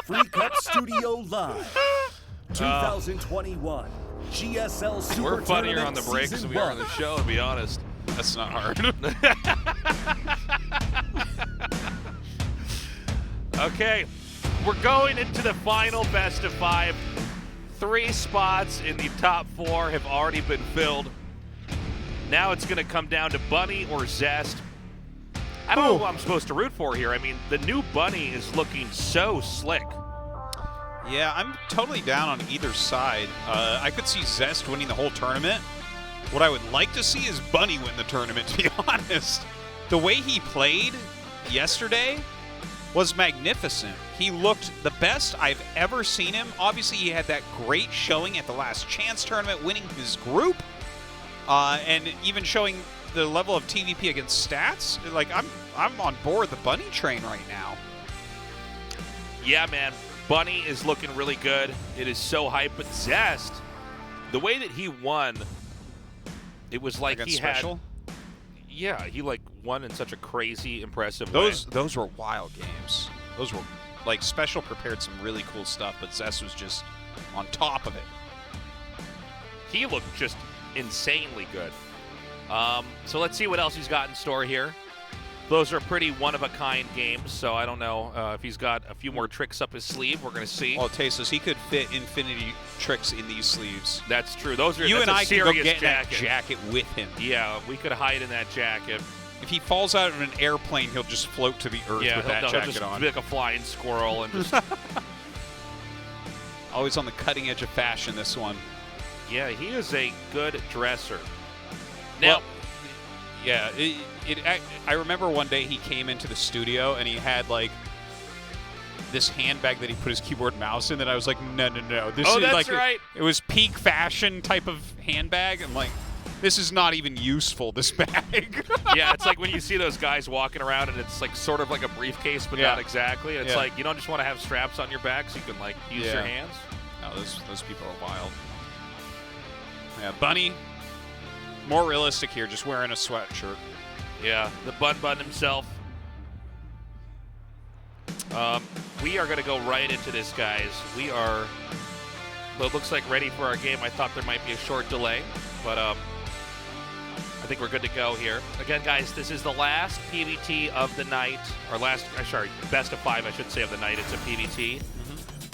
Free Cup Studio Live 2021 GSL SuperTournament We're funnier on the breaks than we are on the show, to be honest. That's not hard. Okay, we're going into the final best of 5. 3 spots in the top 4 have already been filled. Now it's going to come down to Bunny or Zest. I don't know who I'm supposed to root for here. I mean, the new Bunny is looking so slick. Yeah, I'm totally down on either side. I could see Zest winning the whole tournament. What I would like to see is Bunny win the tournament, to be honest. The way he played yesterday was magnificent. He looked the best I've ever seen him. Obviously, he had that great showing at the Last Chance tournament, winning his group, and even showing the level of TVP against stats. Like, I'm on board the Bunny train right now. Yeah, man. Bunny is looking really good. It is so hype. But Zest, the way that he won, it was like he special? had... Yeah, he like won in such a crazy, impressive way. Those were wild games. Those were, like, Special prepared some really cool stuff, but Zest was just on top of it. He looked just insanely good. So let's see what else he's got in store here. Those are pretty one-of-a-kind games, so I don't know if he's got a few more tricks up his sleeve. We're going to see. Well, Tasteless, he could fit infinity tricks in these sleeves. That's true. Those are You and I can go get jacket. that jacket with him. Yeah, we could hide in that jacket. If he falls out of an airplane, he'll just float to the earth with that he'll jacket just on. be like a flying squirrel and just... Always on the cutting edge of fashion, this one. Yeah, he is a good dresser. Now, yeah, I remember one day he came into the studio and he had, like, this handbag that he put his keyboard and mouse in that I was like, no. This is that's like right. It was peak fashion type of handbag. I'm like, this is not even useful, this bag. yeah, it's like when you see those guys walking around and it's like sort of like a briefcase, but not exactly. It's like you don't just want to have straps on your back so you can like use your hands. No, those people are wild. Yeah, Bunny, more realistic here, just wearing a sweatshirt. Yeah, the Bun himself. We are going to go right into this, guys. We are, well, it looks like ready for our game. I thought there might be a short delay, but I think we're good to go here. Again, guys, this is the last PVT of the night, or sorry, best of 5, I should say, of the night. It's a PVT.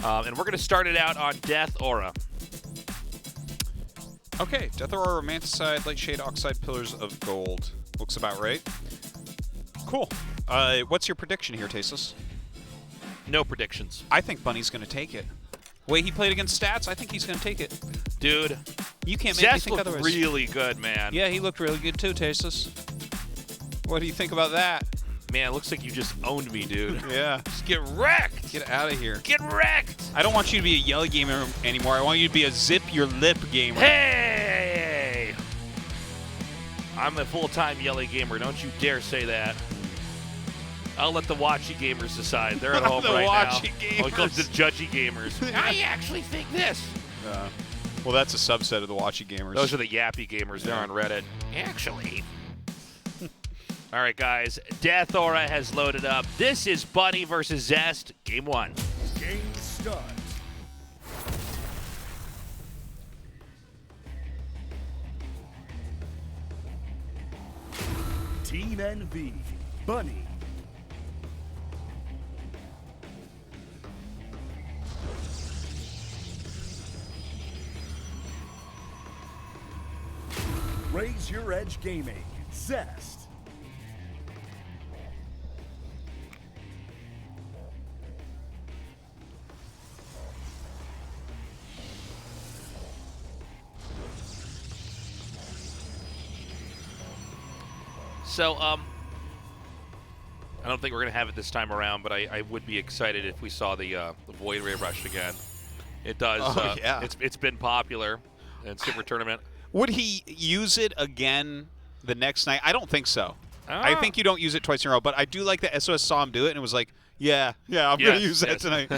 And we're going to start it out on Death Aura. Okay, Death Aura, Romanticide, Light Shade, Oxide, Pillars of Gold. Looks about right. Cool. What's your prediction here, Tasteless? No predictions. I think Bunny's going to take it. The way he played against stats, I think he's going to take it. Dude, you can't make me Zest think looked otherwise. really good, man. Yeah, he looked really good too, Tasteless. What do you think about that? Man, it looks like you just owned me, dude. Yeah. Just get wrecked. Get out of here. Get wrecked. I don't want you to be a yelly gamer anymore. I want you to be a zip your lip gamer. Hey! I'm a full-time yelly gamer. Don't you dare say that. I'll let the watchy gamers decide. They're at home the right watchy now. gamers. I'll go to the judgy gamers. I actually think this. Well, that's a subset of the watchy gamers. Those are the yappy gamers. They're on Reddit. Actually. All right, guys. Death Aura has loaded up. This is Bunny versus Zest. Game 1. Game start. Team NV, Bunny. Raise Your Edge Gaming, Zest. So, I don't think we're going to have it this time around, but I would be excited if we saw the Void Ray Rush again. It does. Yeah. It's been popular in Super Tournament. Would he use it again the next night? I don't think so. I think you don't use it twice in a row, but I do like that SOS saw him do it and it was like, yeah, I'm going to use that tonight.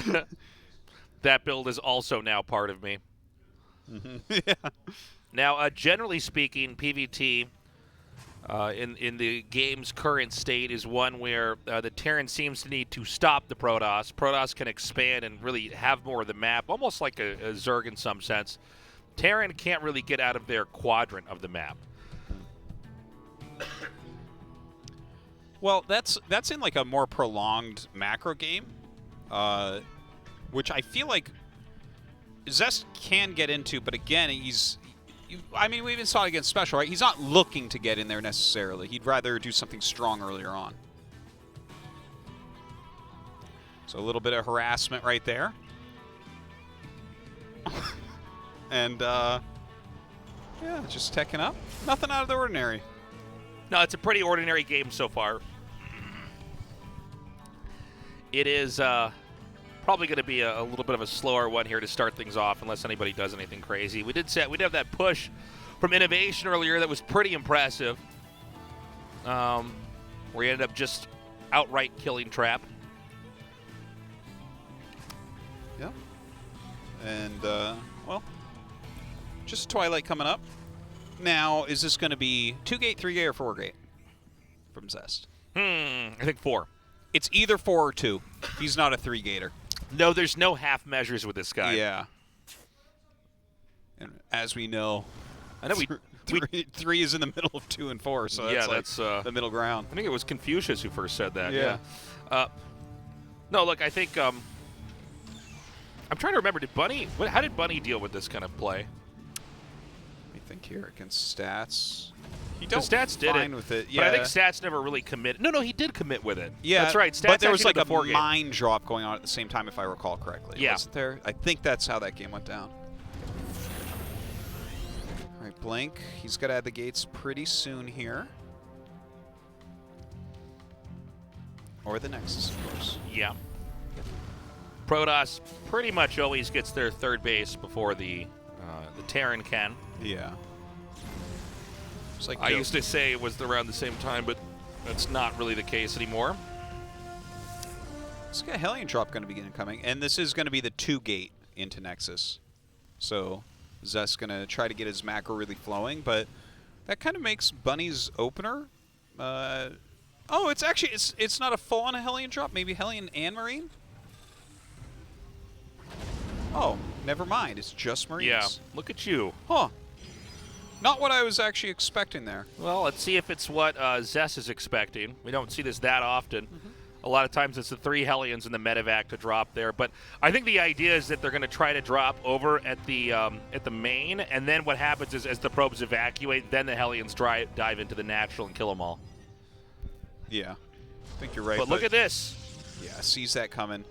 That build is also now part of me. Yeah. Now, generally speaking, PVT, in the game's current state is one where the Terran seems to need to stop the Protoss. Protoss can expand and really have more of the map, almost like a Zerg in some sense. Terran can't really get out of their quadrant of the map. Well, that's in like a more prolonged macro game, which I feel like Zest can get into, but again, I mean, we even saw it against Special, right? He's not looking to get in there necessarily. He'd rather do something strong earlier on. So a little bit of harassment right there. And, yeah, just teching up. Nothing out of the ordinary. No, it's a pretty ordinary game so far. It is probably going to be a little bit of a slower one here to start things off, unless anybody does anything crazy. We did have that push from Innovation earlier that was pretty impressive, where he ended up just outright killing Trap. Yeah. And, well, just Twilight coming up. Now, is this going to be 2-gate, 3-gate, or 4-gate from Zest? I think 4. It's either 4 or 2. He's not a 3-gater. No, there's no half measures with this guy. Yeah. And as we know, I know 3 is in the middle of 2 and 4, so yeah, that's the middle ground. I think it was Confucius who first said that. Yeah. No, look, I think I'm trying to remember. How did Bunny deal with this kind of play? I think here against Stats. He The Stats did fine it, with it. but Yeah. I think Stats never really committed. No, he did commit with it. Yeah, that's right. Stats but there was like actually a did the 4-gate. mine drop going on at the same time, if I recall correctly. Yeah. Wasn't there? I think that's how that game went down. All right, Blink. He's got to add the gates pretty soon here. Or the Nexus, of course. Yeah. Protoss pretty much always gets their third base before the Terran can. Yeah. It's like I used to say it was around the same time, but that's not really the case anymore. It's got a Hellion Drop going to be incoming, and this is going to be the 2-gate into Nexus. So Zest's going to try to get his macro really flowing, but that kind of makes Bunny's opener. Oh, it's actually it's not a full-on Hellion Drop. Maybe Hellion and Marine. Oh, never mind. It's just Marines. Yeah. Look at you. Huh. Not what I was actually expecting there. Well, let's see if it's what Zest is expecting. We don't see this that often. A lot of times it's the 3 Hellions in the medevac to drop there. But I think the idea is that they're going to try to drop over at the main, and then what happens is as the probes evacuate, then the Hellions dive into the natural and kill them all. Yeah. I think you're right. But look at this. Yeah, sees that coming.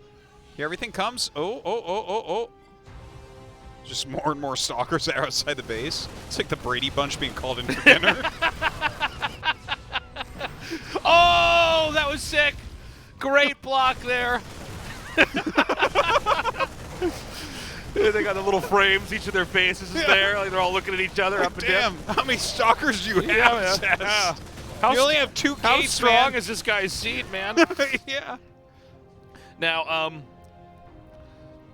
Here everything comes. Oh. Just more and more stalkers are outside the base. It's like the Brady Bunch being called in for dinner. Oh, that was sick. Great block there. They got the little frames. Each of their faces is there. Like they're all looking at each other up and Damn, down. how many stalkers do you have? Yeah. Zest? How You only have 2 How gates, strong man. is this guy's seed, man? Yeah. Now,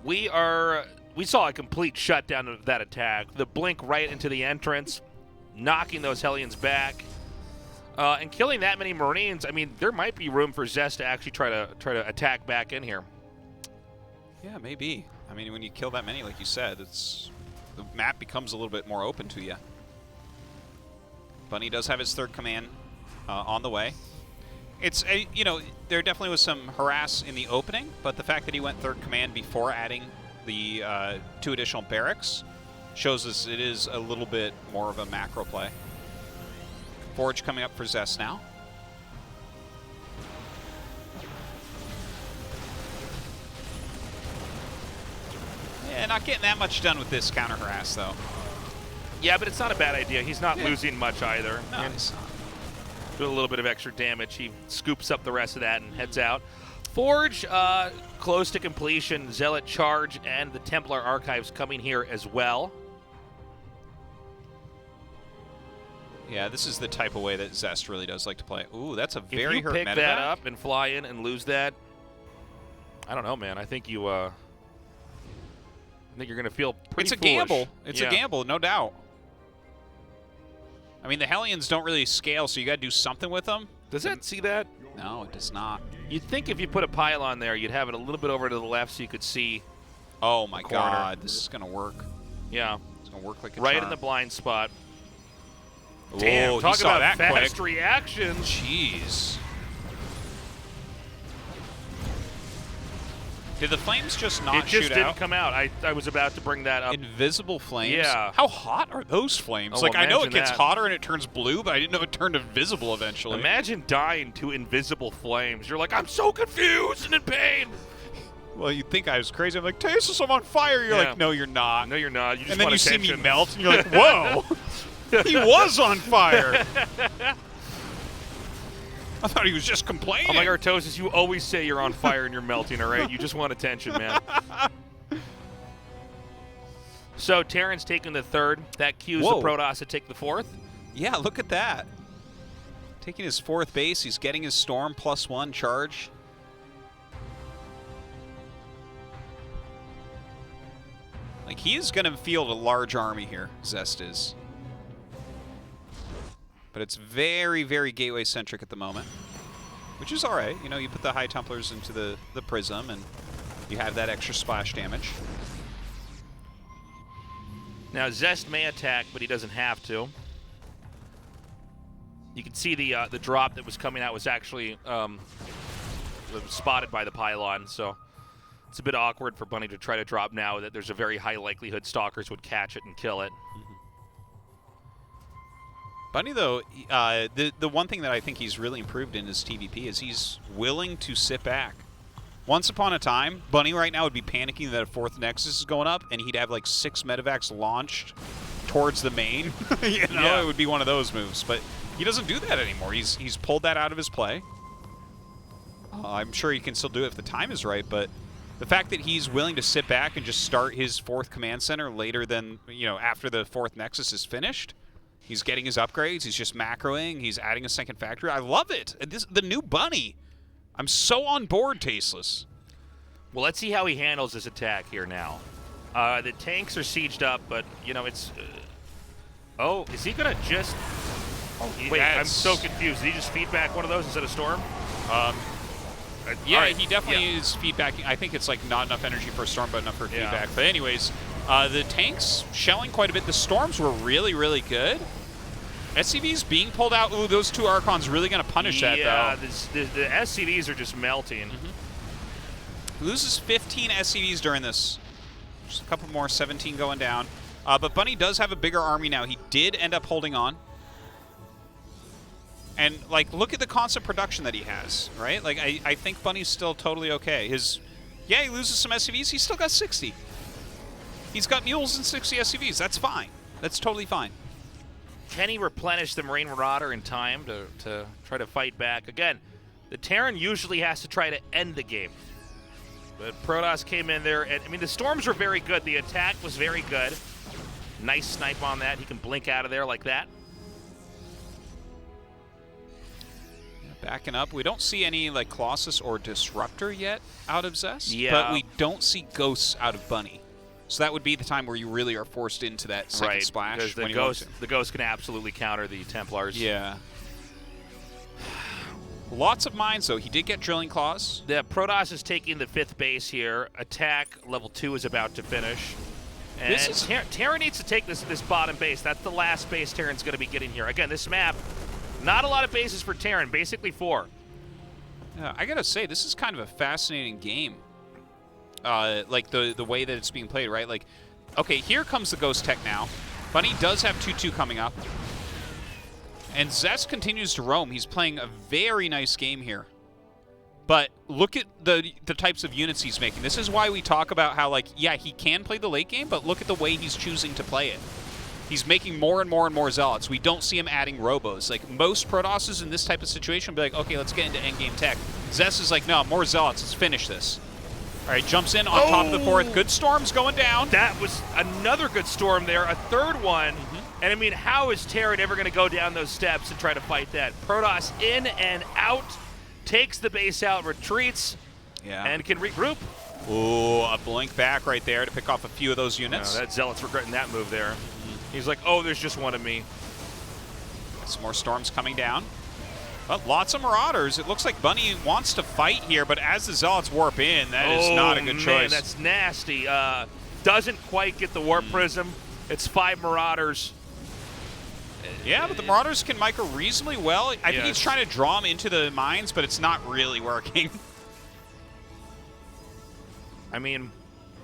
we saw a complete shutdown of that attack. The blink right into the entrance, knocking those Hellions back, and killing that many Marines. I mean, there might be room for Zest to actually try to attack back in here. Yeah, maybe. I mean, when you kill that many, like you said, the map becomes a little bit more open to you. Bunny does have his 3rd command on the way. It's there definitely was some harass in the opening, but the fact that he went 3rd command before adding the 2 additional barracks shows us it is a little bit more of a macro play. Forge coming up for Zest now. Yeah, not getting that much done with this counter harass though. Yeah, but it's not a bad idea. He's not losing much either. No, it's not. Do a little bit of extra damage. He scoops up the rest of that and heads out. Forge, close to completion. Zealot Charge and the Templar Archives coming here as well. Yeah, this is the type of way that Zest really does like to play. Ooh, that's a very if you hurt pick medevac. that up and fly in and lose that, I don't know, man. I think you're going to feel pretty It's a foolish. gamble. It's a gamble, no doubt. I mean, the Hellions don't really scale, so you got to do something with them. Does that see that? No, it does not. You'd think if you put a pylon there, you'd have it a little bit over to the left so you could see. Oh my God, this is gonna work. Yeah, it's gonna work like a right charm. in the blind spot. Whoa, Damn, he talk saw about that fast quick. reaction. Jeez. Did the flames just not shoot out? It just didn't come out. I was about to bring that up. Invisible flames? Yeah. How hot are those flames? Oh, like, I know it imagine gets that. hotter and it turns blue, but I didn't know it turned invisible eventually. Imagine dying to invisible flames. You're like, I'm so confused and in pain. Well, you'd think I was crazy. I'm like, Tasteless, I'm on fire. You're like, no, you're not. No, you're not. You just and then want you attention. see me melt, and you're like, whoa. He was on fire. I thought he was just complaining. Oh my God, Artosis, you always say you're on fire and you're melting, all right? You just want attention, man. So Terran's taking the third. That cues the Protoss to take the fourth. Yeah, look at that. Taking his fourth base. He's getting his Storm +1 charge. Like, he is going to field a large army here, Zest is. But it's very, very gateway-centric at the moment, which is all right. You know, you put the High Templars into the Prism, and you have that extra splash damage. Now, Zest may attack, but he doesn't have to. You can see the drop that was coming out was actually spotted by the pylon, so it's a bit awkward for Bunny to try to drop now that there's a very high likelihood Stalkers would catch it and kill it. Bunny, though, the one thing that I think he's really improved in his TVP is he's willing to sit back. Once upon a time, Bunny right now would be panicking that a fourth Nexus is going up, and he'd have like 6 medevacs launched towards the main. You know, it would be one of those moves. But he doesn't do that anymore. He's pulled that out of his play. I'm sure he can still do it if the time is right, but the fact that he's willing to sit back and just start his fourth command center later than, you know, after the fourth Nexus is finished, he's getting his upgrades, he's just macroing, he's adding a second factory. I love it. The new Bunny. I'm so on board, Tasteless. Well, let's see how he handles this attack here now. The tanks are sieged up, but, you know, it's... oh, is he going to just... Oh, wait, I'm so confused. Did he just feed back one of those instead of Storm? Yeah, right. he definitely is feedbacking. I think it's like not enough energy for a Storm, but enough for feedback. But anyways, the tanks shelling quite a bit. The Storms were really, really good. SCVs being pulled out. Ooh, those 2 Archons really going to punish that, though. Yeah, the SCVs are just melting. He loses 15 SCVs during this. Just a couple more, 17 going down. But Bunny does have a bigger army now. He did end up holding on. And, like, look at the constant production that he has, right? Like, I think Bunny's still totally okay. Yeah, he loses some SCVs. He's still got 60. He's got mules and 60 SCVs. That's fine. That's totally fine. Can he replenish the Marine Marauder in time to try to fight back? Again, the Terran usually has to try to end the game. But Protoss came in there, and I mean, the Storms were very good. The attack was very good. Nice snipe on that. He can blink out of there like that. Backing up. We don't see any, like, Colossus or Disruptor yet out of Zest. Yeah. But we don't see Ghosts out of Bunny. So that would be the time where you really are forced into that second splash. Because the Ghost can absolutely counter the Templars. Yeah. Lots of mines, though. He did get Drilling Claws. The Protoss is taking the 5th base here. Attack level 2 is about to finish. And Terran needs to take this bottom base. That's the last base Terran's going to be getting here. Again, this map, not a lot of bases for Terran, basically 4. Yeah, I gotta say, this is kind of a fascinating game. Like, the way that it's being played, right? Like, okay, here comes the Ghost Tech now. Bunny does have 2-2 coming up. And Zest continues to roam. He's playing a very nice game here. But look at the types of units he's making. This is why we talk about how, like, yeah, he can play the late game, but look at the way he's choosing to play it. He's making more and more and more Zealots. We don't see him adding Robos. Like, most Protosses in this type of situation will be like, okay, let's get into endgame tech. Zest is like, no, more Zealots. Let's finish this. All right, jumps in on top of the 4th. Good Storm's going down. That was another good Storm there, a 3rd one. And, I mean, how is Terran ever going to go down those steps and try to fight that? Protoss in and out, takes the base out, retreats, and can regroup. Ooh, a blink back right there to pick off a few of those units. That Zealot's regretting that move there. He's like, oh, there's just one of me. Some more storms coming down. But lots of Marauders. It looks like Bunny wants to fight here, but as the Zealots warp in, that is not a good choice. That's nasty. Doesn't quite get the Warp Prism. It's 5 Marauders. Yeah, but the Marauders can micro reasonably well. I think he's trying to draw him into the mines, but it's not really working. I mean,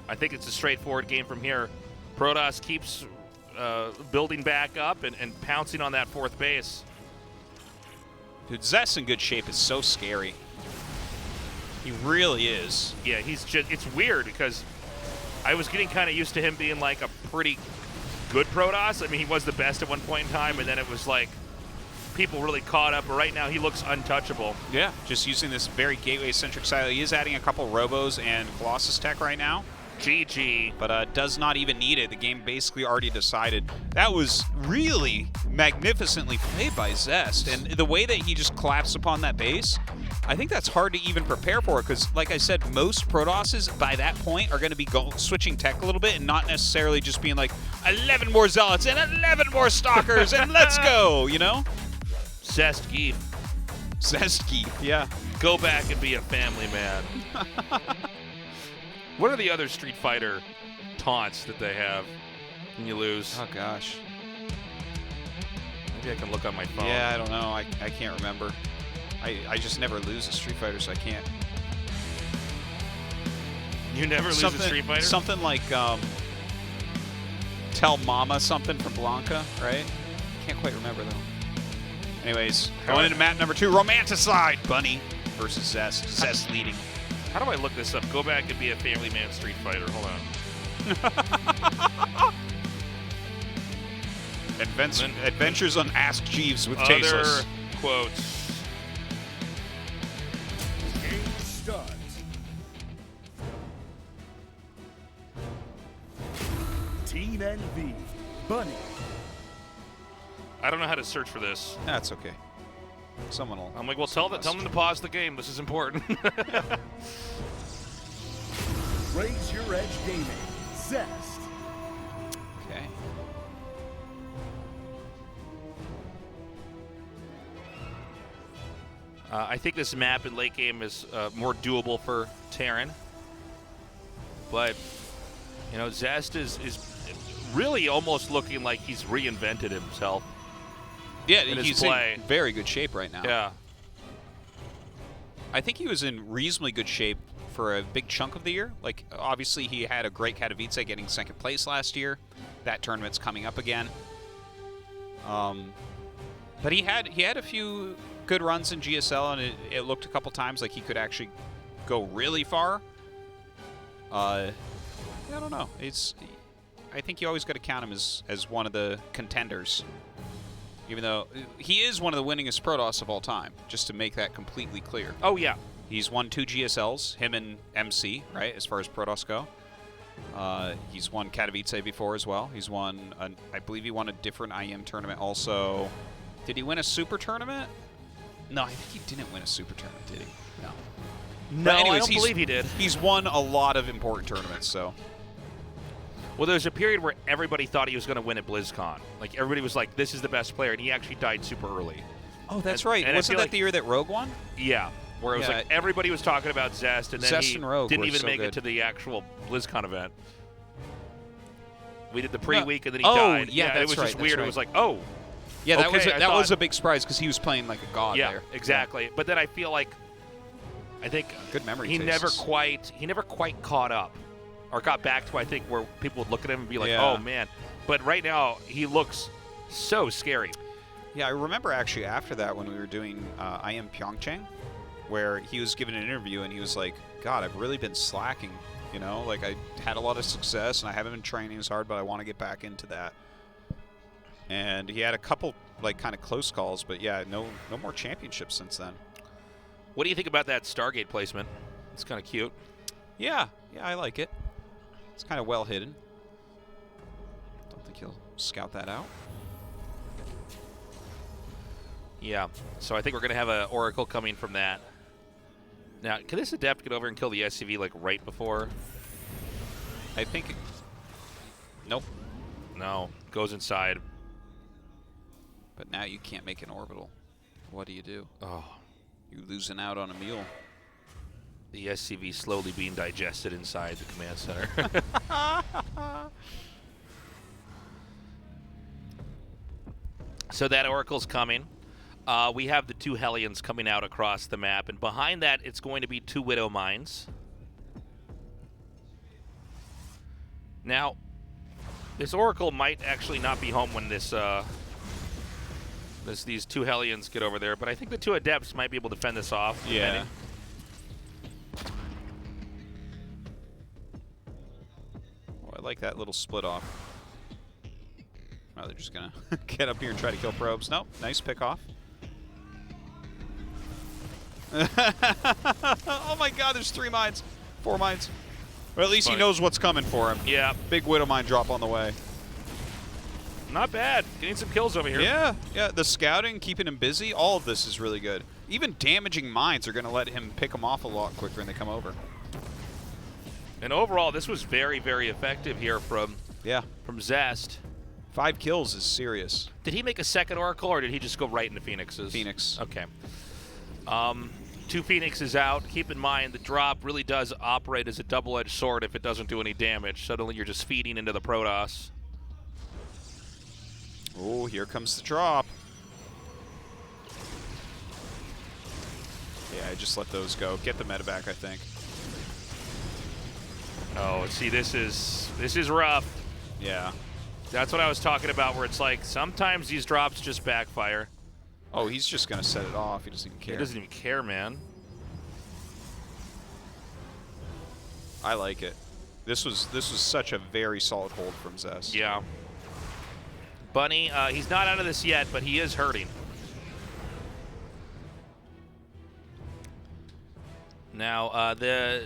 I think it's a straightforward game from here. Protoss keeps building back up and pouncing on that 4th base. Dude, Zest in good shape is so scary. He really is. Yeah, he's just, it's weird because I was getting kind of used to him being like a pretty good Protoss. I mean, he was the best at one point in time, and then it was like people really caught up, but right now he looks untouchable. Yeah, just using this very gateway-centric style. He is adding a couple Robos and Colossus tech right now. GG. But does not even need it. The game basically already decided. That was really magnificently played by Zest. And the way that he just collapsed upon that base, I think that's hard to even prepare for. Because, like I said, most Protosses by that point are going to be switching tech a little bit and not necessarily just being like, 11 more Zealots and 11 more Stalkers and let's go, you know? Zest Geef. Zest Geef, yeah. Go back and be a family man. What are the other Street Fighter taunts that they have when you lose? Oh, gosh. Maybe I can look on my phone. Yeah, I don't know. I can't remember. I just never lose a Street Fighter, so I can't. You never lose a Street Fighter? Something like Tell Mama something from Blanca, right? Can't quite remember, though. Anyways, going into map number 2, Romanticide. Bunny versus Zest. Zest leading. How do I look this up? Go back and be a family man Street Fighter. Hold on. Adventures on Ask Jeeves with Tasteless. Other quotes. Game start. Team NV, Bunny. I don't know how to search for this. That's okay. Someone will. I'm like, well, tell them to pause the game. This is important. Raise Your Edge Gaming, Zest. Okay. I think this map in late game is more doable for Terran. But, you know, Zest is really almost looking like he's reinvented himself. Yeah, he's in very good shape right now. Yeah. I think he was in reasonably good shape for a big chunk of the year. Like, obviously, he had a great Katowice getting 2nd place last year. That tournament's coming up again. But he had a few good runs in GSL, and it looked a couple times like he could actually go really far. I don't know. I think you always got to count him as one of the contenders. Even though he is one of the winningest Protoss of all time, just to make that completely clear. Oh, yeah. He's won 2 GSLs, him and MC, right, as far as Protoss go. He's won Katowice before as well. He's won, I believe he won a different IM tournament also. Did he win a Super Tournament? No, I think he didn't win a Super Tournament, did he? No. No, anyways, I don't believe he did. He's won a lot of important tournaments, so. Well, there was a period where everybody thought he was going to win at BlizzCon. Like, everybody was like, this is the best player, and he actually died super early. Oh, that's right. And wasn't that the year that Rogue won? Yeah. Where it was like everybody was talking about Zest, and then Zest he and Rogue didn't even so make good. it to the actual BlizzCon event. We did the pre-week, and then he died. Yeah, it was just weird. It was like, oh. Yeah, that okay, was a big surprise because he was playing like a god there. Yeah, exactly. Yeah. But then I feel like, I think good memory. He never quite caught up, or got back to, I think, where people would look at him and be like, oh man. But right now he looks so scary. Yeah, I remember actually after that when we were doing IM Pyeongchang, where he was given an interview and he was like, God, I've really been slacking. You know, like I had a lot of success and I haven't been training as hard, but I want to get back into that. And he had a couple like kind of close calls, but yeah, no more championships since then. What do you think about that Stargate placement? It's kind of cute. Yeah, I like it. It's kind of well hidden. Don't think he'll scout that out. Yeah, so I think we're going to have an Oracle coming from that. Now, can this Adept get over and kill the SCV like right before? I think... Nope. No, goes inside. But now you can't make an orbital. What do you do? Oh. You're losing out on a mule. The SCV slowly being digested inside the command center. So that Oracle's coming. We have the 2 Hellions coming out across the map, and behind that, it's going to be 2 Widow Mines. Now, this Oracle might actually not be home when these 2 Hellions get over there, but I think the 2 Adepts might be able to fend this off. Yeah. Oh, I like that little split off. Oh, they're just going to get up here and try to kill probes. Nope, nice pick off. Oh my god, there's 3 mines. 4 mines. Or at least he knows what's coming for him. Yeah. Big Widow Mine drop on the way. Not bad. Getting some kills over here. Yeah, yeah. The scouting, keeping him busy, all of this is really good. Even damaging mines are going to let him pick them off a lot quicker when they come over. And overall, this was very, very effective here from Zest. 5 kills is serious. Did he make a second Oracle, or did he just go right into Phoenixes? Phoenix. Okay. 2 Phoenixes out. Keep in mind, the drop really does operate as a double-edged sword if it doesn't do any damage. Suddenly, you're just feeding into the Protoss. Oh, here comes the drop. Yeah, I just let those go. Get the medevac, I think. Oh, see, this is rough. Yeah. That's what I was talking about, where it's like sometimes these drops just backfire. Oh, he's just going to set it off. He doesn't even care. He doesn't even care, man. I like it. This was such a very solid hold from Zest. Yeah. Bunny, he's not out of this yet, but he is hurting. Now, the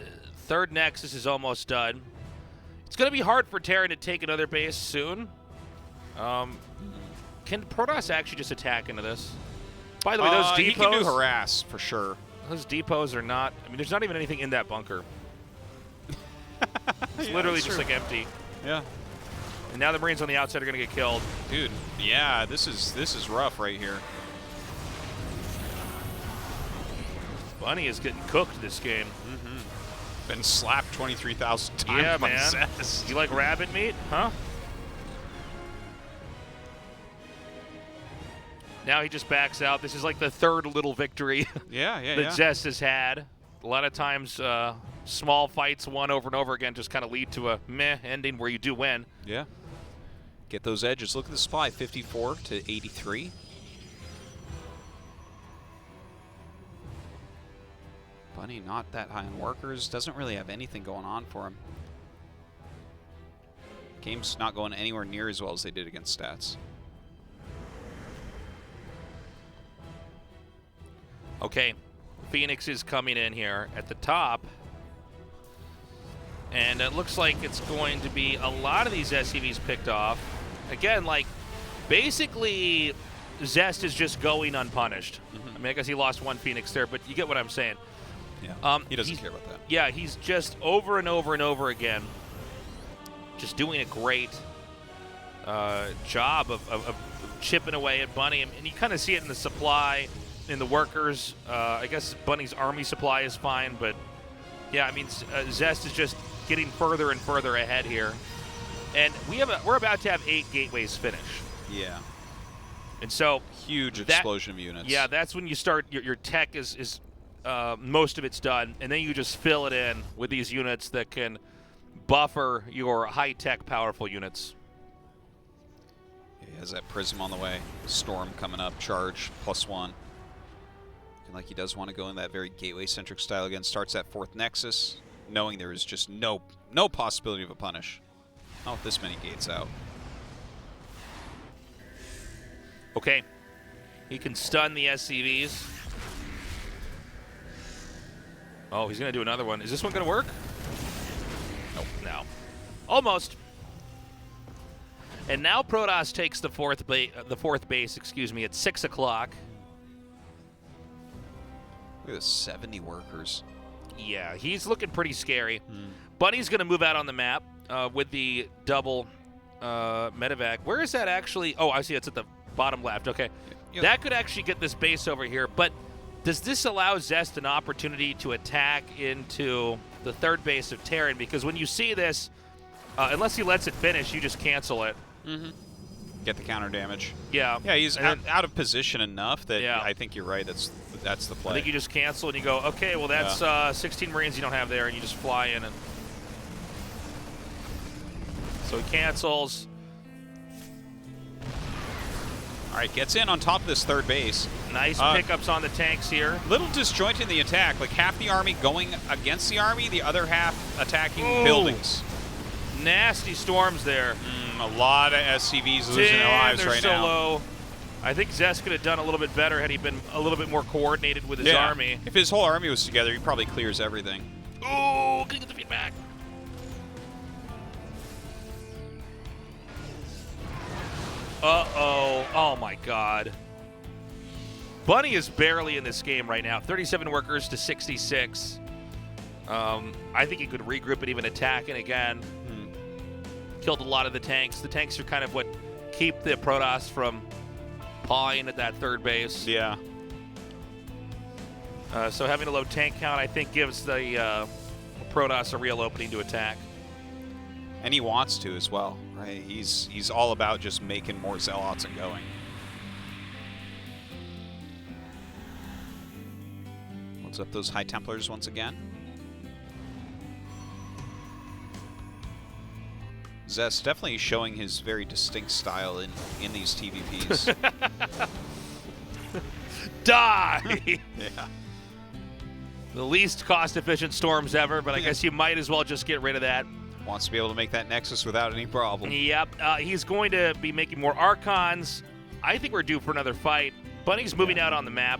3rd Nexus is almost done. It's going to be hard for Terran to take another base soon. Can Protoss actually just attack into this? By the way, those depots... He can do harass, for sure. Those depots are not... I mean, there's not even anything in that bunker. It's literally just, like, empty. Yeah. And now the Marines on the outside are going to get killed. Dude, yeah, this is rough right here. Bunny is getting cooked this game. Been slapped 23,000 times yeah, by man. Zest. You like rabbit meat, huh? Now he just backs out. This is like the 3rd little victory that Zest has had. A lot of times, small fights won over and over again just kind of lead to a meh ending where you do win. Yeah. Get those edges. Look at the supply, 54 to 83. Bunny not that high on workers. Doesn't really have anything going on for him. Game's not going anywhere near as well as they did against Stats. Okay, Phoenix is coming in here at the top. And it looks like it's going to be a lot of these SCVs picked off. Again, like, basically, Zest is just going unpunished. I mean, I guess he lost 1 Phoenix there, but you get what I'm saying. Yeah, he doesn't care about that. Yeah, he's just over and over and over again just doing a great job of chipping away at Bunny. And you kind of see it in the supply, in the workers. I guess Bunny's army supply is fine, but yeah, I mean, Zest is just getting further and further ahead here. And we're about to have 8 gateways finish. Yeah. And so huge explosion of units. Yeah, that's when you start, your tech is most of it's done, and then you just fill it in with these units that can buffer your high-tech, powerful units. He has that Prism on the way. Storm coming up, charge, +1. Looking like he does want to go in that very gateway-centric style again. Starts that 4th Nexus, knowing there is just no possibility of a punish. Not with this many gates out. Okay. He can stun the SCVs. Oh, he's going to do another one. Is this one going to work? Nope. No. Almost. And now Protoss takes the fourth base, excuse me, at 6 o'clock. Look at this, 70 workers. Yeah, he's looking pretty scary. Bunny's going to move out on the map with the double medevac. Where is that actually? Oh, I see. It's at the Bottom left, okay. Yep. That could actually get this base over here, but does this allow Zest an opportunity to attack into the third base of Terran? Because when you see this, unless he lets it finish, you just cancel it. Get the counter damage. Yeah. Yeah, he's out of position enough that Yeah. I think you're right. That's the play. I think you just cancel and you go, okay, well that's 16 Marines you don't have there, and you just fly in. And so he cancels. All right, gets in on top of this third base. Nice pickups on the tanks here. Little disjointed in the attack. Like half the army going against the army, the other half attacking Ooh. buildings. Nasty storms there. A lot of SCVs losing their lives right now. Low. I think Zest could have done a little bit better had he been a little bit more coordinated with his army. If his whole army was together, he probably clears everything. Ooh, can get the feedback. Uh-oh. Oh, my God. Bunny is barely in this game right now. 37 workers to 66. I think he could regroup and even attack it again. Killed a lot of the tanks. The tanks are kind of what keep the Protoss from pawing at that third base. Yeah. So having a low tank count, I think, gives the Protoss a real opening to attack. And he wants to as well, right? He's all about just making more Zealots and going. What's up those High Templars once again? Zest definitely showing his very distinct style in these TVPs. Die! Yeah. The least cost-efficient storms ever, but I guess you might as well just get rid of that. Wants to be able to make that Nexus without any problem. Yep. He's going to be making more Archons. I think we're due for another fight. Bunny's moving out on the map,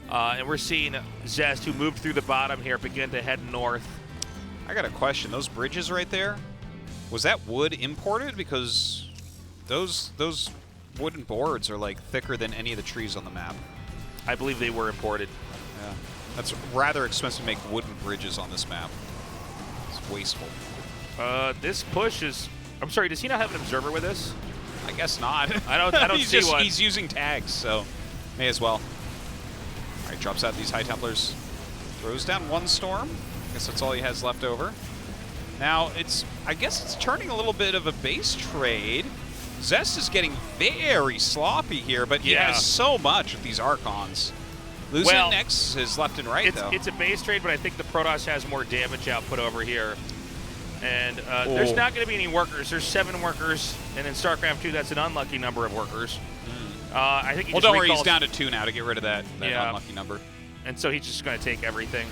and we're seeing Zest, who moved through the bottom here, begin to head north. I got a question. Those bridges right there, was that wood imported? Because those wooden boards are like thicker than any of the trees on the map. I believe they were imported. Yeah. That's rather expensive to make wooden bridges on this map. It's wasteful. This push is... I'm sorry, does he not have an observer with us? I guess not. I don't see one. He's using tags, so may as well. All right, drops out these High Templars. Throws down one storm. I guess that's all he has left over. Now, I guess it's turning a little bit of a base trade. Zest is getting very sloppy here, but he has so much with these Archons. Losing Nex is left and right, though. It's a base trade, but I think the Protoss has more damage output over here. And there's not going to be any workers. There's 7 workers, and in StarCraft 2, that's an unlucky number of workers. I think he just don't worry, he's down to 2 now to get rid of that unlucky number. And so he's just going to take everything.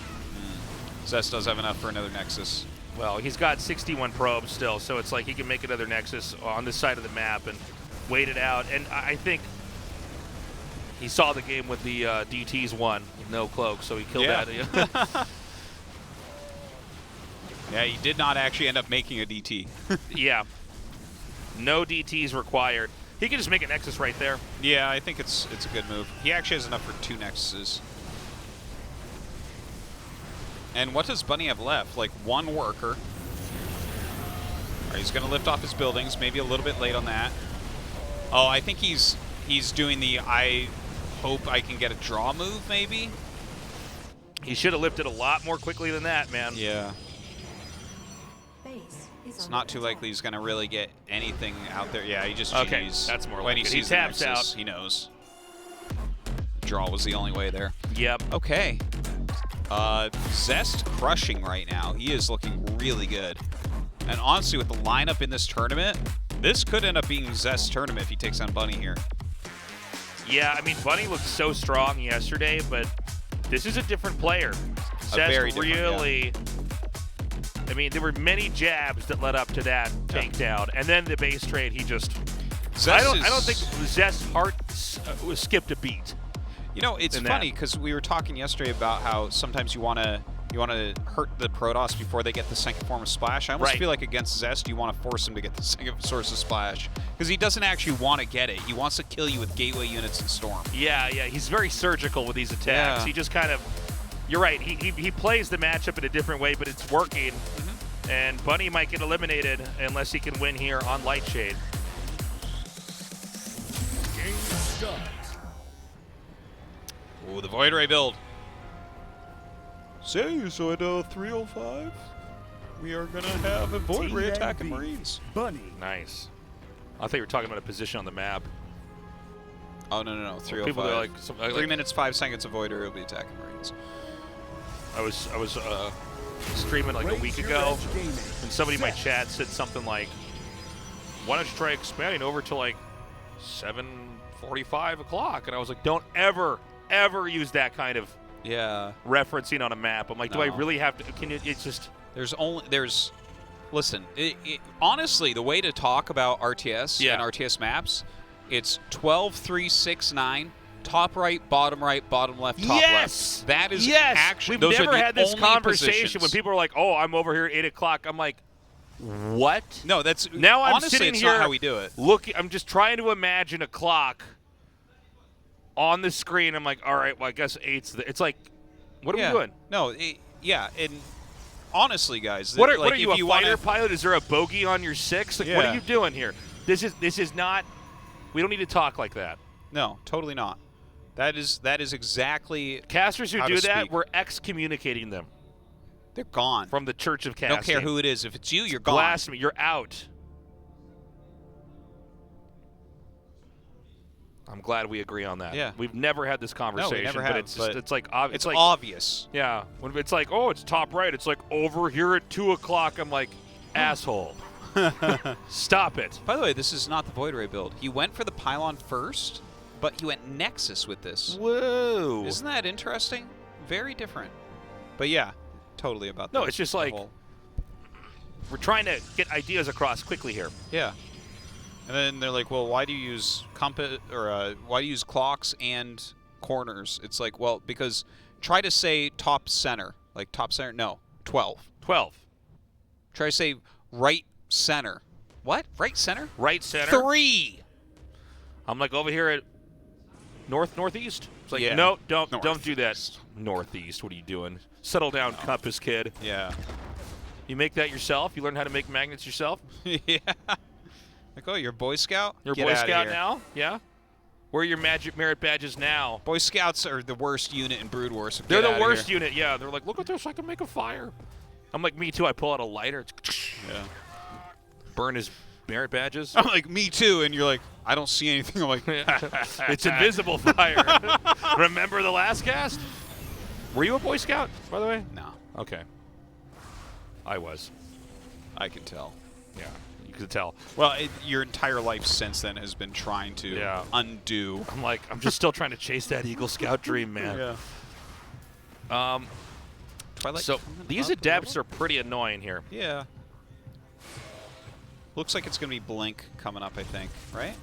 Zest does have enough for another Nexus. Well, he's got 61 probes still, so it's like he can make another Nexus on this side of the map and wait it out. And I think he saw the game with the DTs won with no cloak, so he killed that. Yeah, he did not actually end up making a DT. Yeah. No DTs required. He can just make a Nexus right there. Yeah, I think it's a good move. He actually has enough for 2 Nexuses. And what does Bunny have left? Like 1 worker. All right, he's going to lift off his buildings. Maybe a little bit late on that. Oh, I think he's doing the I hope I can get a draw move, maybe? He should have lifted a lot more quickly than that, man. Yeah. It's not too likely he's going to really get anything out there. Yeah, he just GG's. Okay, that's more when like he it. sees He taps the Nexus, out. he knows. Draw was the only way there. Yep. Okay. Zest crushing right now. He is looking really good. And honestly, with the lineup in this tournament, this could end up being Zest's tournament if he takes on Bunny here. Yeah, I mean, Bunny looked so strong yesterday, but this is a different player. Zest really... I mean, there were many jabs that led up to that takedown, and then the base trade, he just... I don't think Zest's heart skipped a beat. You know, it's funny because we were talking yesterday about how sometimes you want to hurt the Protoss before they get the second form of Splash. I almost feel like against Zest, you want to force him to get the second source of Splash because he doesn't actually want to get it. He wants to kill you with gateway units and Storm. Yeah, he's very surgical with these attacks. Yeah. He just kind of... You're right. He plays the matchup in a different way, but it's working. And Bunny might get eliminated unless he can win here on Light Shade. Game start. Ooh, the Void Ray build. So at 305, we are going to have a Void Ray attacking Marines. Bunny. Nice. I thought you were talking about a position on the map. Oh, no, 305. People are like, 3 minutes, 5 seconds of Void Ray will be attacking Marines. I was streaming like a week ago, and somebody in my chat said something like, why don't you try expanding over to like 7:45 o'clock? And I was like, don't ever use that kind of referencing on a map. I'm like, do I really have to? Can you? It's just Listen, honestly, the way to talk about RTS and RTS maps, it's 12, 3, 6, 9. Top right, bottom left, top left. That is actually. We've never had this conversation when people are like, "Oh, I'm over here at 8 o'clock." I'm like, "What?" No, that's now. I'm honestly, sitting it's here. Not how we do it. Look, I'm just trying to imagine a clock on the screen. I'm like, "All right, well, I guess 8's." It's like, what are we doing? No, and honestly, guys, what are you, a fighter pilot? Is there a bogey on your 6? Like, what are you doing here? This is not. We don't need to talk like that. No, totally not. That is exactly casters who do that. Speak. We're excommunicating them. They're gone from the Church of Casting. Don't care who it is. If it's you, you're gone. Blasphemy. You're out. I'm glad we agree on that. Yeah. We've never had this conversation, no, we never but have, it's like it's like obvious. Yeah. When it's like, oh, it's top right. It's like over here at 2 o'clock. I'm like, asshole. Stop it. By the way, this is not the Void Ray build. He went for the pylon first, but he went Nexus with this. Whoa. Isn't that interesting? Very different. But yeah, totally about that. No, it's just like we're trying to get ideas across quickly here. Yeah. And then they're like, well, why do you use compass or why do you use clocks and corners? It's like, well, because try to say top center. Like top center? No, 12. 12. Try to say right center. What? Right center? Right center. 3. I'm like over here at northeast. It's like, no, don't do that. Northeast. What are you doing? Settle down, compass kid. Yeah. You make that yourself? You learn how to make magnets yourself? Yeah. Like, oh, you're a Boy Scout? You're a Boy Scout now? Yeah. Where are your magic merit badges now? Boy Scouts are the worst unit in Brood War. So they're the worst unit, yeah. They're like, look at this, I can make a fire. I'm like, me too. I pull out a lighter. Yeah. Burn his merit badges. I'm like, me too. And you're like, I don't see anything. I'm like, it's invisible fire. Remember the last cast? Were you a Boy Scout, by the way? No. Okay. I was. I can tell. Yeah. You could tell. Well, your entire life since then has been trying to undo. I'm like, I'm just still trying to chase that Eagle Scout dream, man. Yeah. So these adepts are pretty annoying here. Yeah. Looks like it's going to be Blink coming up, I think, right?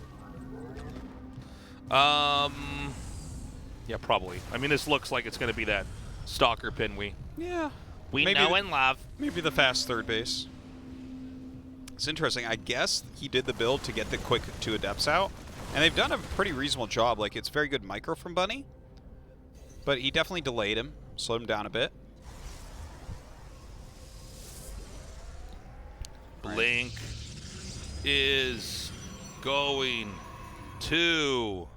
Yeah, probably. I mean, this looks like it's going to be that Stalker pin we know and love. Maybe the fast third base. It's interesting. I guess he did the build to get the quick 2 adepts out, and they've done a pretty reasonable job. Like, it's very good micro from Bunny, but he definitely delayed him, slowed him down a bit. Blink is going to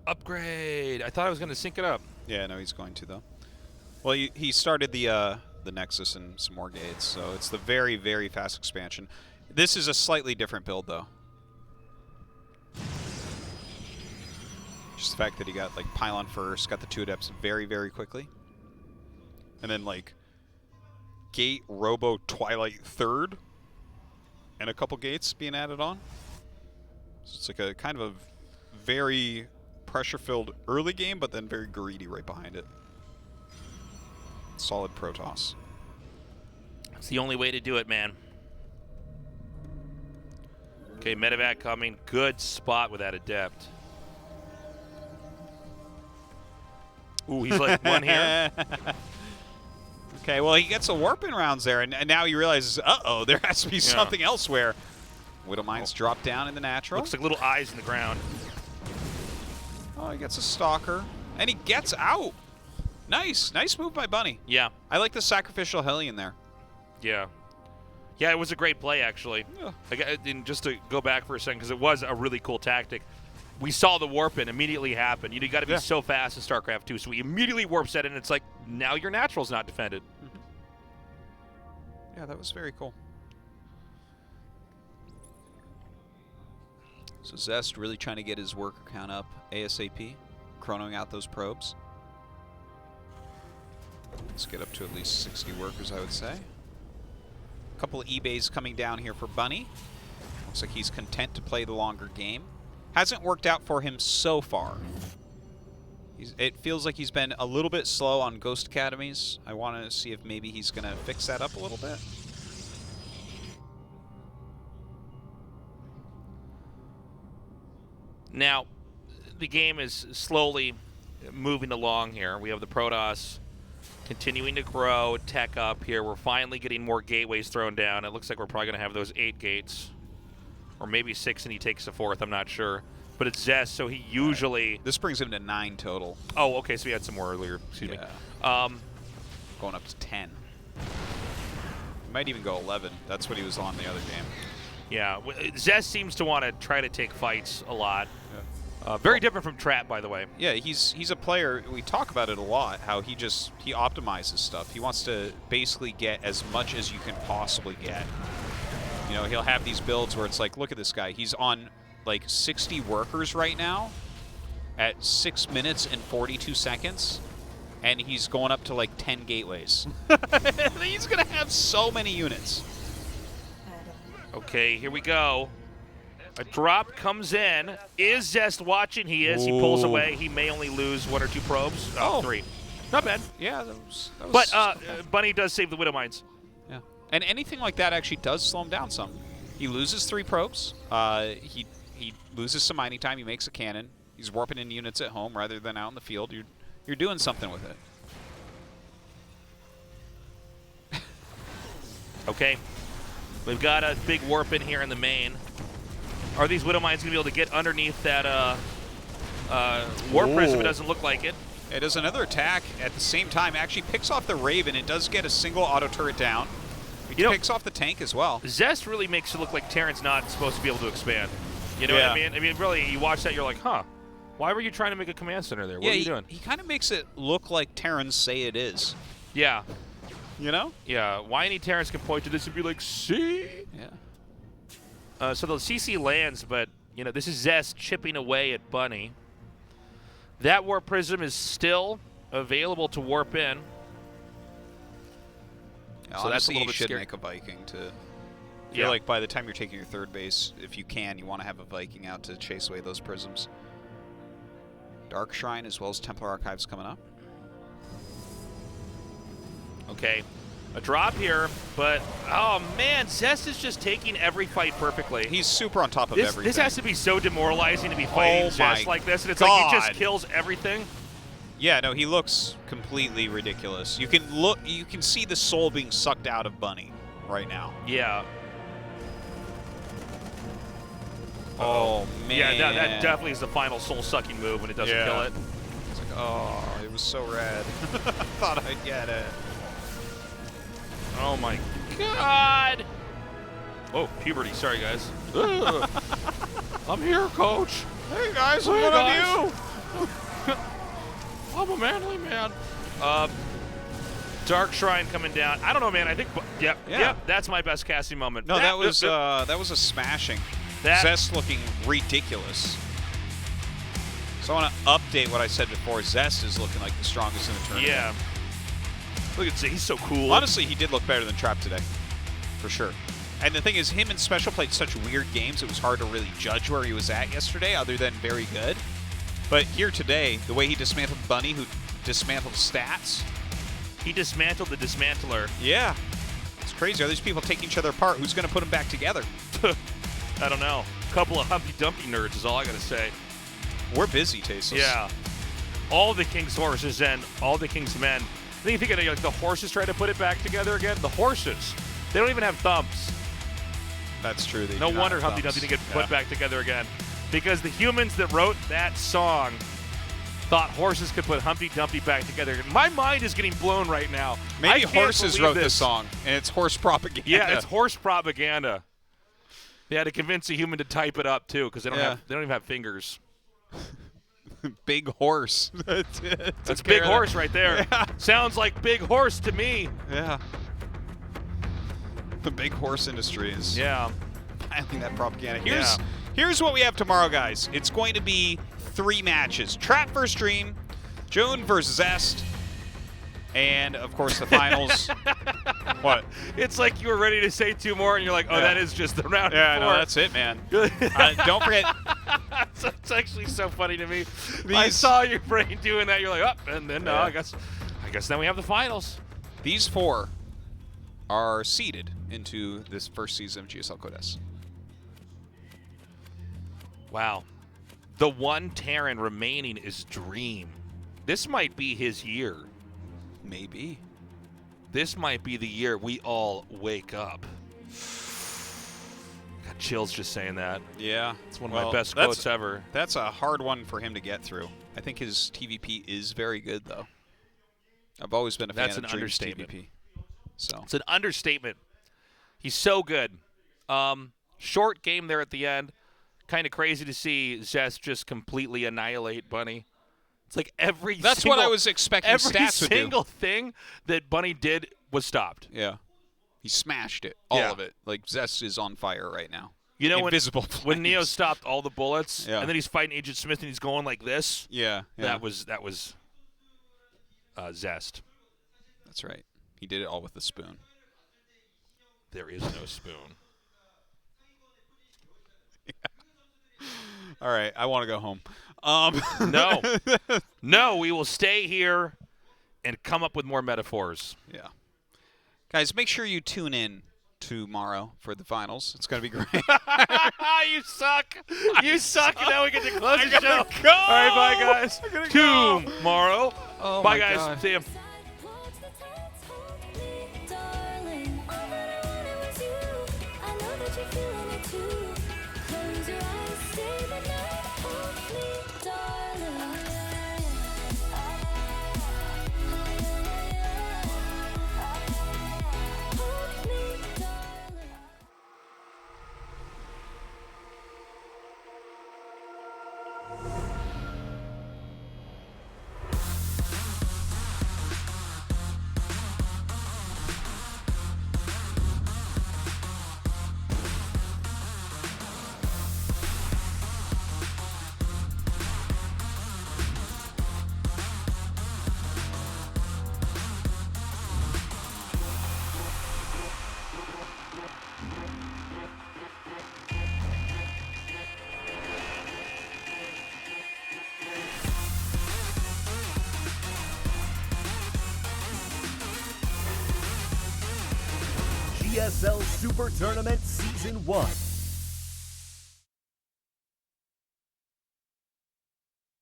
upgrade. I thought I was going to sync it up. Yeah, no, he's going to, though. Well, he started the Nexus and some more gates, so it's the very, very fast expansion. This is a slightly different build, though. Just the fact that he got, like, Pylon first, got the 2 adepts very, very quickly. And then, like, Gate, Robo, Twilight third, and a couple gates being added on. So it's like a kind of a very pressure-filled early game, but then very greedy right behind it. Solid Protoss. It's the only way to do it, man. Okay, medevac coming. Good spot with that adept. Ooh, he's like one here. Okay, well, he gets a warping rounds there, and now he realizes, uh-oh, there has to be something elsewhere. Widowmine's dropped down in the natural. Looks like little eyes in the ground. Oh, he gets a Stalker, and he gets out. Nice. Nice move by Bunny. Yeah. I like the sacrificial Hellion there. Yeah. Yeah, it was a great play, actually. Yeah. And just to go back for a second, because it was a really cool tactic. we saw the warp in immediately happen. You got to be so fast in StarCraft 2, so we immediately warp set in, and it's like, now your natural's not defended. Yeah, that was very cool. So Zest really trying to get his worker count up ASAP, chronoing out those probes. Let's get up to at least 60 workers, I would say. A couple of eBays coming down here for Bunny. Looks like he's content to play the longer game. Hasn't worked out for him so far. It feels like he's been a little bit slow on Ghost Academies. I want to see if maybe he's going to fix that up a little bit. Now, the game is slowly moving along here. We have the Protoss continuing to grow, tech up here. We're finally getting more gateways thrown down. It looks like we're probably going to have those 8 gates. Or maybe 6 and he takes the 4th, I'm not sure. But it's Zest, so he usually... This brings him to 9 total. Oh, okay, so we had some more earlier. Excuse me. Going up to 10. He might even go 11. That's what he was on the other game. Yeah, Zest seems to want to try to take fights a lot. Yeah. Very different from Trap, by the way. Yeah, he's a player. We talk about it a lot, how he optimizes stuff. He wants to basically get as much as you can possibly get. You know, he'll have these builds where it's like, look at this guy. He's on like 60 workers right now at 6 minutes and 42 seconds, and he's going up to like 10 gateways. He's going to have so many units. Okay, here we go. A drop comes in. Is Zest watching? He is. He pulls away. He may only lose 1 or 2 probes. Oh, 3. Not bad. Yeah, that was but Bunny does save the Widow Mines. Yeah. And anything like that actually does slow him down some. He loses 3 probes. He loses some mining time. He makes a cannon. He's warping in units at home rather than out in the field. You're doing something with it. Okay. We've got a big warp in here in the main. Are these Widow Mines going to be able to get underneath that warp prism? It doesn't look like it. It does another attack at the same time. Actually picks off the Raven. It does get a single auto turret down. It picks off the tank as well. Zest really makes it look like Terran's not supposed to be able to expand. You know what I mean? I mean, really, you watch that, you're like, huh, why were you trying to make a command center there? What are you doing? He kind of makes it look like Terrans say it is. Yeah. You know? Yeah. Why any Terrans can point to this and be like, see? Yeah. So the CC lands, but, you know, this is Zest chipping away at Bunny. That warp prism is still available to warp in. Yeah, so that's a little bit scary. Make a Viking to... I feel like by the time you're taking your 3rd base, if you can, you want to have a Viking out to chase away those prisms. Dark Shrine as well as Templar Archives coming up. Okay. A drop here, but, oh man, Zest is just taking every fight perfectly. He's super on top of everything. This has to be so demoralizing to be fighting Zest like this, and it's like he just kills everything. Yeah, no, he looks completely ridiculous. You can see the soul being sucked out of Bunny right now. Yeah. Oh, man. Yeah, that definitely is the final soul-sucking move when it doesn't kill it. It's like, oh, it was so rad. I thought I'd get it. Oh, my God. Oh, puberty. Sorry, guys. I'm here, Coach. Hey, guys, what about you? I'm a manly man. Dark Shrine coming down. I don't know, man. I think, yep, that's my best casting moment. No, that was a smashing. Zest looking ridiculous. So I want to update what I said before. Zest is looking like the strongest in the tournament. Yeah. Look at Zest. He's so cool. Honestly, he did look better than Trap today, for sure. And the thing is, him and Special played such weird games, it was hard to really judge where he was at yesterday, other than very good. But here today, the way he dismantled Bunny, who dismantled stats. He dismantled the dismantler. Yeah. It's crazy. Are these people taking each other apart? Who's going to put them back together? I don't know. A couple of Humpty Dumpty nerds is all I got to say. We're busy, Tasteless. Yeah. All the King's horses and all the King's men. Then you think of like the horses try to put it back together again. The horses, they don't even have thumbs. That's true. No wonder Humpty Dumpty didn't get put back together again. Because the humans that wrote that song thought horses could put Humpty Dumpty back together. My mind is getting blown right now. Maybe horses wrote this song, and it's horse propaganda. Yeah, it's horse propaganda. They had to convince a human to type it up too, because they don't even have fingers. Big horse. That's big horse right there. Yeah. Sounds like big horse to me. Yeah. The big horse industry is filing that propaganda. Here's what we have tomorrow, guys. It's going to be 3 matches. Trap versus Dream, Zoun versus Zest, and, of course, the finals. What? It's like you were ready to say 2 more, and you're like, oh, that is just the round 4. Yeah, no, that's it, man. Don't forget. It's actually so funny to me. I saw your brain doing that. You're like, oh, and then I guess then we have the finals. These 4 are seeded into this first season of GSL Code S. Wow. The one Terran remaining is Dream. This might be his year. Maybe. This might be the year we all wake up. Got chills just saying that. Yeah. It's one of my best quotes ever. That's a hard one for him to get through. I think his TVP is very good, though. I've always been a fan of Dream's understatement. TVP. So. It's an understatement. He's so good. Short game there at the end. Kind of crazy to see Zest just completely annihilate Bunny. It's like That's what I was expecting every Stats would do. single thing that Bunny did was stopped. Yeah. He smashed it. All of it. Like, Zest is on fire right now. You know, when Neo flames. stopped all the bullets, Yeah. and then he's fighting Agent Smith, and he's going like this. Yeah. That was Zest. That's right. He did it all with a spoon. There is no spoon. All right, I want to go home. No, we will stay here and come up with more metaphors. Yeah. Guys, make sure you tune in tomorrow for the finals. It's going to be great. You suck. You suck. And now we get to close the show. Go. All right, bye, guys. Go. Tomorrow. Oh, bye, my guys. God. See ya. GSL Super Tournament Season 1.